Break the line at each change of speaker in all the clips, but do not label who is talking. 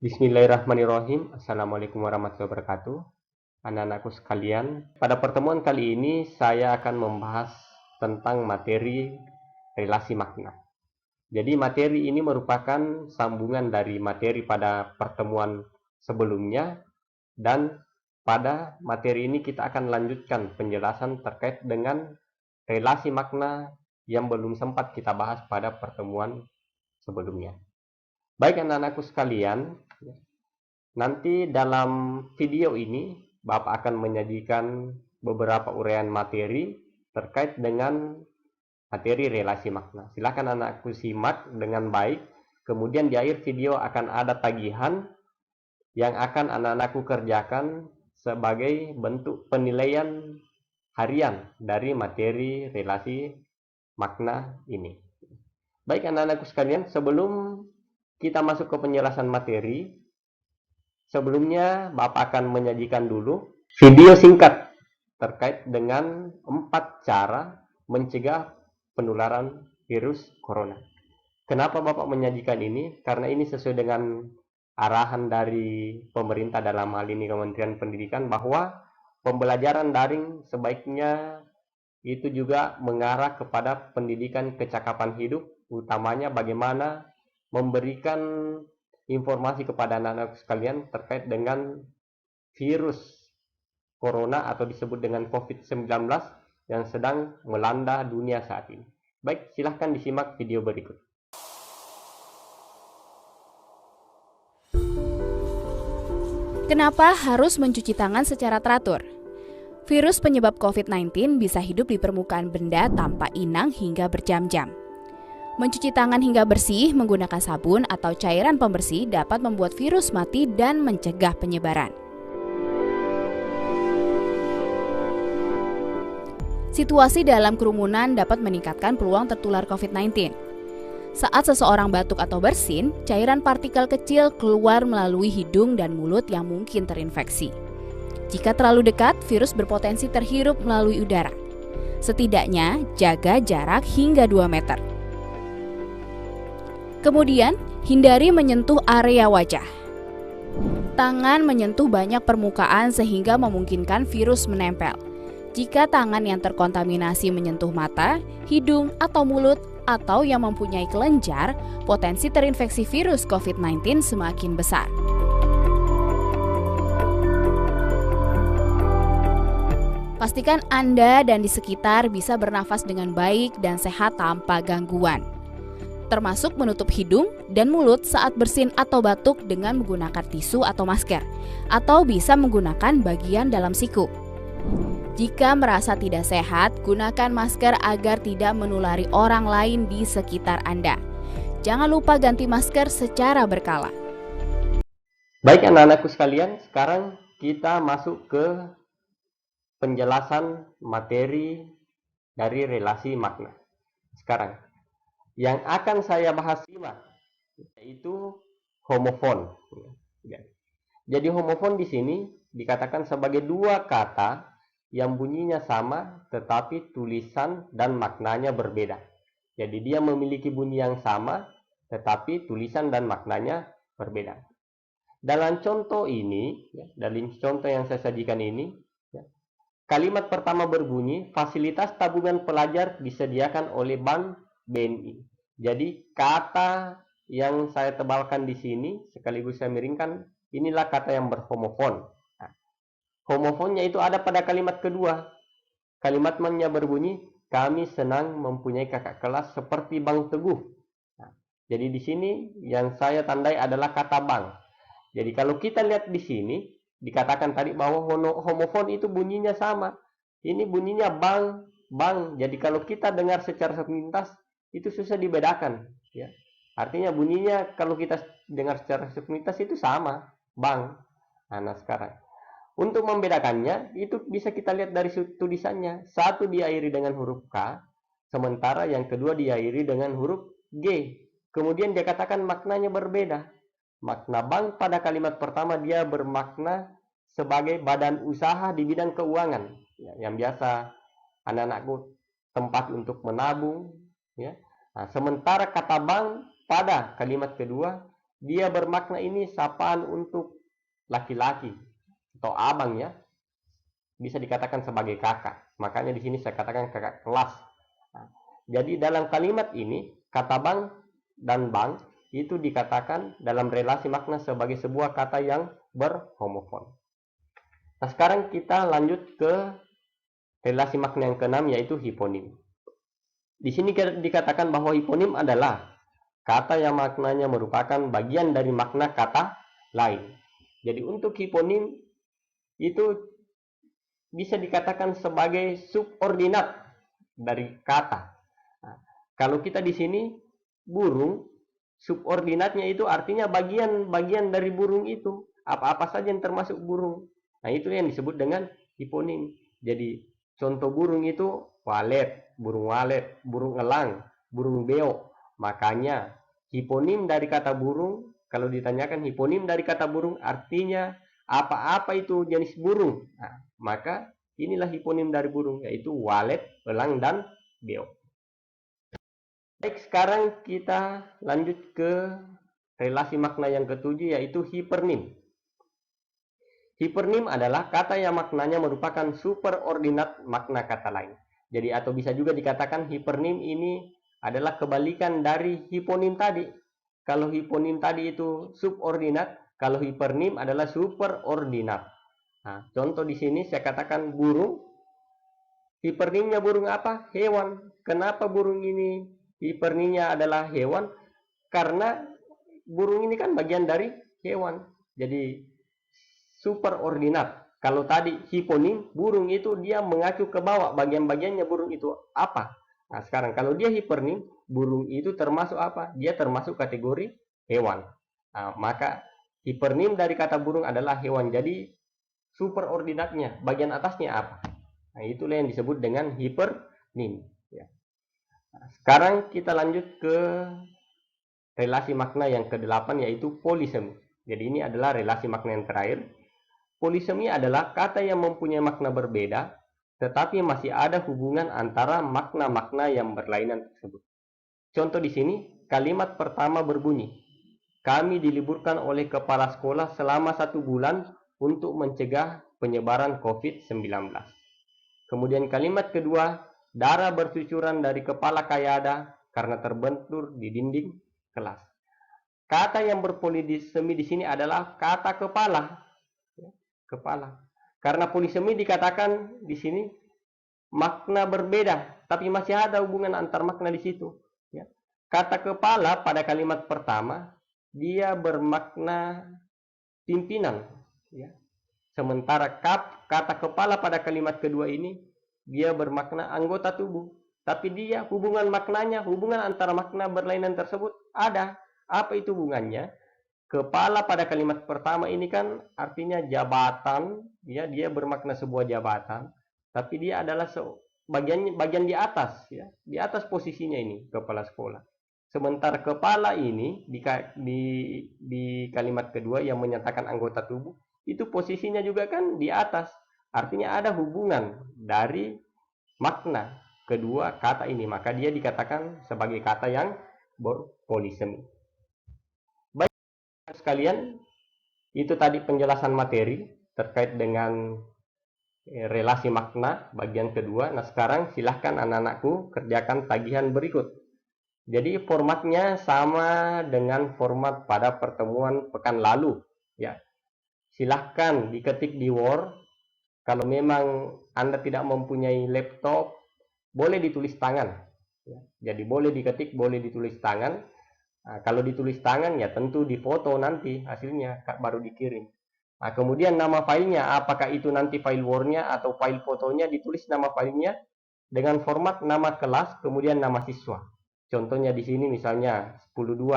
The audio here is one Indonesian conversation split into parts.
Bismillahirrahmanirrahim. Assalamualaikum warahmatullahi wabarakatuh. Anak-anakku sekalian, pada pertemuan kali ini saya akan membahas tentang materi relasi makna. Jadi materi ini merupakan sambungan dari materi pada pertemuan sebelumnya, dan pada materi ini kita akan lanjutkan penjelasan terkait dengan relasi makna yang belum sempat kita bahas pada pertemuan sebelumnya. Baik anak-anakku sekalian, nanti dalam video ini Bapak akan menyajikan beberapa uraian materi terkait dengan materi relasi makna. Silakan anakku simak dengan baik. Kemudian di akhir video akan ada tagihan yang akan anak-anakku kerjakan sebagai bentuk penilaian harian dari materi relasi makna ini. Baik anak-anakku sekalian, sebelum kita masuk ke penjelasan materi, sebelumnya Bapak akan menyajikan dulu video singkat terkait dengan 4 cara mencegah penularan virus corona. Kenapa Bapak menyajikan ini? Karena ini sesuai dengan arahan dari pemerintah, dalam hal ini Kementerian Pendidikan, bahwa pembelajaran daring sebaiknya itu juga mengarah kepada pendidikan kecakapan hidup, utamanya bagaimana memberikan informasi kepada anak-anak sekalian terkait dengan virus corona atau disebut dengan COVID-19 yang sedang melanda dunia saat ini. Baik, silahkan disimak video berikut.
Kenapa harus mencuci tangan secara teratur? Virus penyebab COVID-19 bisa hidup di permukaan benda tanpa inang hingga berjam-jam. Mencuci tangan hingga bersih menggunakan sabun atau cairan pembersih dapat membuat virus mati dan mencegah penyebaran. Situasi dalam kerumunan dapat meningkatkan peluang tertular COVID-19. Saat seseorang batuk atau bersin, cairan partikel kecil keluar melalui hidung dan mulut yang mungkin terinfeksi. Jika terlalu dekat, virus berpotensi terhirup melalui udara. Setidaknya, jaga jarak hingga 2 meter. Kemudian, hindari menyentuh area wajah. Tangan menyentuh banyak permukaan sehingga memungkinkan virus menempel. Jika tangan yang terkontaminasi menyentuh mata, hidung, atau mulut, atau yang mempunyai kelenjar, potensi terinfeksi virus COVID-19 semakin besar. Pastikan Anda dan di sekitar bisa bernafas dengan baik dan sehat tanpa gangguan, termasuk menutup hidung dan mulut saat bersin atau batuk dengan menggunakan tisu atau masker, atau bisa menggunakan bagian dalam siku. Jika merasa tidak sehat, gunakan masker agar tidak menulari orang lain di sekitar Anda. Jangan lupa ganti masker secara berkala.
Baik anak-anakku sekalian, sekarang kita masuk ke penjelasan materi dari relasi makna. Sekarang, yang akan saya bahas yaitu homofon. Jadi homofon di sini dikatakan sebagai 2 kata yang bunyinya sama tetapi tulisan dan maknanya berbeda. Jadi dia memiliki bunyi yang sama tetapi tulisan dan maknanya berbeda. Dalam contoh ini, dalam contoh yang saya sajikan ini, kalimat pertama berbunyi, fasilitas tabungan pelajar disediakan oleh Bank BNI. Jadi kata yang saya tebalkan di sini, sekaligus saya miringkan, inilah kata yang berhomofon. Homofonnya itu ada pada kalimat kedua. Kalimatnya berbunyi, kami senang mempunyai kakak kelas seperti Bang Teguh. Jadi di sini yang saya tandai adalah kata bang. Jadi kalau kita lihat di sini, dikatakan tadi bahwa homofon itu bunyinya sama. Ini bunyinya bang, bang. Jadi kalau kita dengar secara sepintas, itu susah dibedakan. Ya. Artinya bunyinya kalau kita dengar secara sepintas itu sama, bang. Nah sekarang, untuk membedakannya, itu bisa kita lihat dari tulisannya. Satu diakhiri dengan huruf K, sementara yang kedua diakhiri dengan huruf G. Kemudian dia katakan maknanya berbeda. Makna bank pada kalimat pertama dia bermakna sebagai badan usaha di bidang keuangan. Ya, yang biasa anak-anakku tempat untuk menabung. Ya. Nah, sementara kata bank pada kalimat kedua dia bermakna ini sapaan untuk laki-laki atau abang ya, bisa dikatakan sebagai kakak. Makanya di sini saya katakan kakak kelas. Nah, jadi dalam kalimat ini kata bang dan bang itu dikatakan dalam relasi makna sebagai sebuah kata yang berhomofon. Nah, sekarang kita lanjut ke relasi makna yang keenam, yaitu hiponim. Di sini dikatakan bahwa hiponim adalah kata yang maknanya merupakan bagian dari makna kata lain. Jadi untuk hiponim itu bisa dikatakan sebagai subordinat dari kata. Nah, kalau kita di sini burung, subordinatnya itu artinya bagian-bagian dari burung itu. Apa-apa saja yang termasuk burung. Nah, itu yang disebut dengan hiponim. Jadi contoh burung itu walet, burung elang, burung beo. Makanya hiponim dari kata burung, kalau ditanyakan hiponim dari kata burung artinya apa-apa itu jenis burung. Nah, maka inilah hiponim dari burung, yaitu walet, elang, dan beo. Baik, sekarang kita lanjut ke relasi makna yang ketujuh, yaitu hipernim. Hipernim adalah kata yang maknanya merupakan superordinat makna kata lain. Jadi atau bisa juga dikatakan hipernim ini adalah kebalikan dari hiponim tadi. Kalau hiponim tadi itu subordinat, kalau hipernim adalah superordinat. Nah, contoh di sini saya katakan burung. Hipernimnya burung apa? Hewan. Kenapa burung ini hipernimnya adalah hewan? Karena burung ini kan bagian dari hewan. Jadi superordinat. Kalau tadi hiponim, burung itu dia mengacu ke bawah, bagian-bagiannya burung itu apa? Nah, sekarang kalau dia hipernim, burung itu termasuk apa? Dia termasuk kategori hewan. Nah, maka hipernim dari kata burung adalah hewan. Jadi superordinatnya, bagian atasnya apa? Nah, itulah yang disebut dengan hipernim. Ya. Nah, sekarang kita lanjut ke relasi makna yang ke-8, yaitu polisemi. Jadi ini adalah relasi makna yang terakhir. Polisemi adalah kata yang mempunyai makna berbeda, tetapi masih ada hubungan antara makna-makna yang berlainan tersebut. Contoh di sini, kalimat pertama berbunyi, kami diliburkan oleh kepala sekolah selama 1 bulan untuk mencegah penyebaran COVID-19. Kemudian kalimat kedua, darah bercucuran dari kepala Kayada karena terbentur di dinding kelas. Kata yang berpolisemi di sini adalah kata kepala. Kepala. Karena polisemi dikatakan di sini makna berbeda, tapi masih ada hubungan antar makna di situ. Ya. Kata kepala pada kalimat pertama dia bermakna pimpinan. Ya. Sementara kata kepala pada kalimat kedua ini dia bermakna anggota tubuh. Tapi dia hubungan maknanya, hubungan antara makna berlainan tersebut ada. Apa itu hubungannya? Kepala pada kalimat pertama ini kan artinya jabatan, ya, dia bermakna sebuah jabatan, tapi dia adalah bagian di atas, ya, di atas posisinya ini kepala sekolah. Sementara kepala ini di kalimat kedua yang menyatakan anggota tubuh, itu posisinya juga kan di atas. Artinya ada hubungan dari makna kedua kata ini, maka dia dikatakan sebagai kata yang berpolisemi. Sekalian, itu tadi penjelasan materi terkait dengan relasi makna bagian kedua. Nah, sekarang silahkan anak-anakku kerjakan tagihan berikut. Jadi formatnya sama dengan format pada pertemuan pekan lalu. Ya, silahkan diketik di Word. Kalau memang Anda tidak mempunyai laptop, boleh ditulis tangan. Ya, jadi boleh diketik, boleh ditulis tangan. Nah, kalau ditulis tangan ya tentu difoto nanti hasilnya baru dikirim. Nah, kemudian nama filenya, apakah itu nanti file Word-nya atau file fotonya, ditulis nama filenya dengan format nama kelas kemudian nama siswa. Contohnya di sini misalnya 102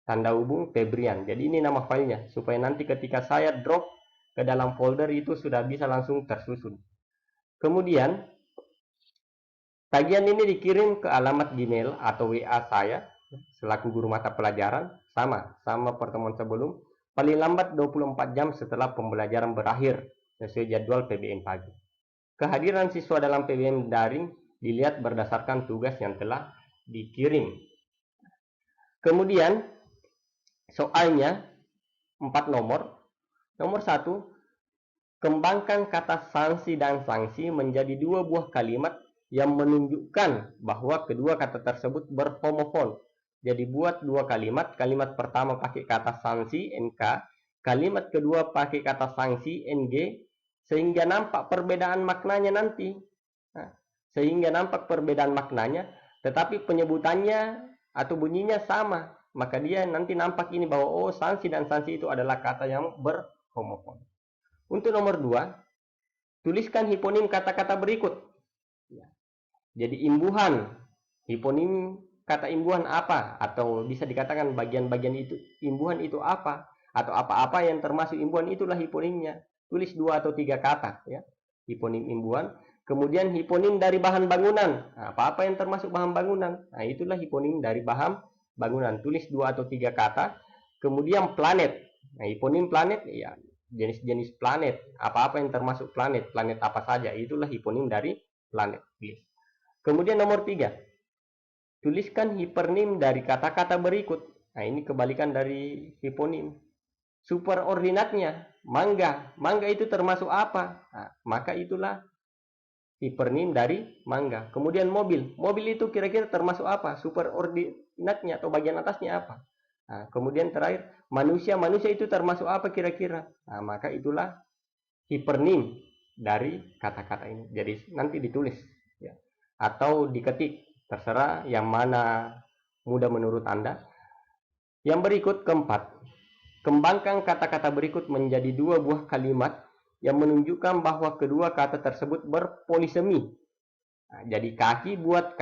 tanda hubung Febrian. Jadi ini nama filenya supaya nanti ketika saya drop ke dalam folder itu sudah bisa langsung tersusun. Kemudian tagihan ini dikirim ke alamat Gmail atau WA saya selaku guru mata pelajaran, sama pertemuan sebelum, paling lambat 24 jam setelah pembelajaran berakhir sesuai jadwal PBM pagi. Kehadiran siswa dalam PBM daring dilihat berdasarkan tugas yang telah dikirim. Kemudian Soalnya 4 nomor. Nomor 1, kembangkan kata sanksi dan sanksi menjadi 2 buah kalimat yang menunjukkan bahwa kedua kata tersebut berhomofon. Jadi buat 2 kalimat, kalimat pertama pakai kata sanksi NK, kalimat kedua pakai kata sanksi NG, sehingga nampak perbedaan maknanya nanti. Nah, sehingga nampak perbedaan maknanya, tetapi penyebutannya atau bunyinya sama. Maka dia nanti nampak ini bahwa oh, sanksi dan sanksi itu adalah kata yang berhomofon. Untuk nomor 2, tuliskan hiponim kata-kata berikut. Jadi imbuhan, hiponim kata imbuhan apa? Atau bisa dikatakan bagian-bagian itu, imbuhan itu apa? Atau apa-apa yang termasuk imbuhan itulah hiponimnya. Tulis 2 atau 3 kata, ya. Hiponim imbuhan. Kemudian hiponim dari bahan bangunan. Nah, apa-apa yang termasuk bahan bangunan. Nah, itulah hiponim dari bahan bangunan. Tulis 2 atau 3 kata. Kemudian planet. Nah, hiponim planet, ya, jenis-jenis planet. Apa-apa yang termasuk planet. Planet apa saja. Itulah hiponim dari planet. Kemudian nomor 3, tuliskan hipernim dari kata-kata berikut. Nah, ini kebalikan dari hiponim. Superordinatnya, mangga. Mangga itu termasuk apa? Nah, maka itulah hipernim dari mangga. Kemudian mobil. Mobil itu kira-kira termasuk apa? Superordinatnya atau bagian atasnya apa? Nah, kemudian terakhir, manusia. Manusia itu termasuk apa kira-kira? Nah, maka itulah hipernim dari kata-kata ini. Jadi nanti ditulis, ya, atau diketik, terserah yang mana mudah menurut Anda. Yang berikut, keempat, kembangkan kata-kata berikut menjadi 2 buah kalimat yang menunjukkan bahwa kedua kata tersebut berpolisemi. Nah, jadi kaki buat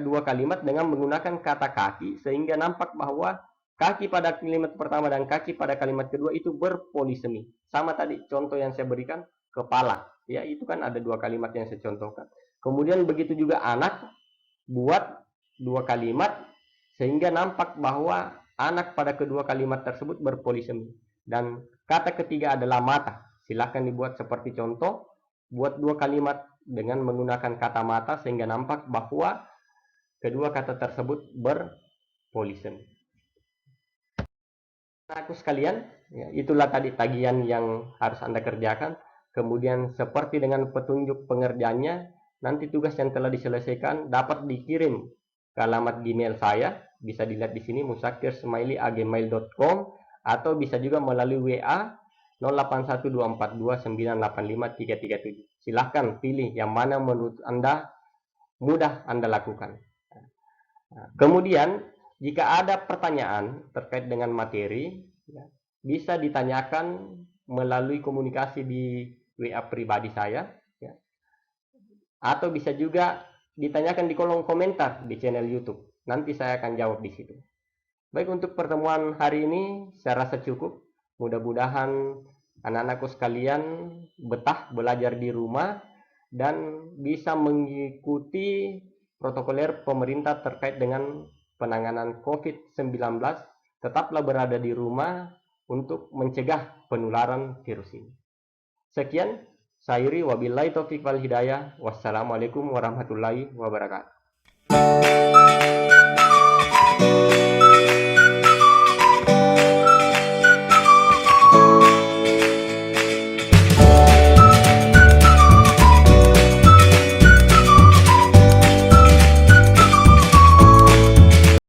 dua kalimat dengan menggunakan kata kaki sehingga nampak bahwa kaki pada kalimat pertama dan kaki pada kalimat kedua itu berpolisemi. Sama tadi contoh yang saya berikan, kepala. Ya, itu kan ada 2 kalimat yang saya contohkan. Kemudian begitu juga anak, buat 2 kalimat sehingga nampak bahwa anak pada kedua kalimat tersebut berpolisemi. Dan kata ketiga adalah mata. Silahkan dibuat seperti contoh, buat 2 kalimat dengan menggunakan kata mata sehingga nampak bahwa kedua kata tersebut berpolisemi. Aku sekalian, ya, itulah tadi tagihan yang harus Anda kerjakan. Kemudian seperti dengan petunjuk pengerjaannya, nanti tugas yang telah diselesaikan dapat dikirim ke alamat Gmail saya. Bisa dilihat di sini musakir@gmail.com, atau bisa juga melalui WA 081242985337. Silahkan pilih yang mana menurut Anda mudah Anda lakukan. Kemudian jika ada pertanyaan terkait dengan materi, ya, bisa ditanyakan melalui komunikasi di WA pribadi saya, ya, atau bisa juga ditanyakan di kolom komentar di channel YouTube. Nanti saya akan jawab di situ. Baik, untuk pertemuan hari ini saya rasa cukup. Mudah-mudahan anak-anakku sekalian betah belajar di rumah dan bisa mengikuti protokoler pemerintah terkait dengan penanganan COVID-19. Tetaplah berada di rumah untuk mencegah penularan virus ini. Sekian, saya Iri, wabillahi taufiq wal hidayah. Wassalamualaikum warahmatullahi wabarakatuh.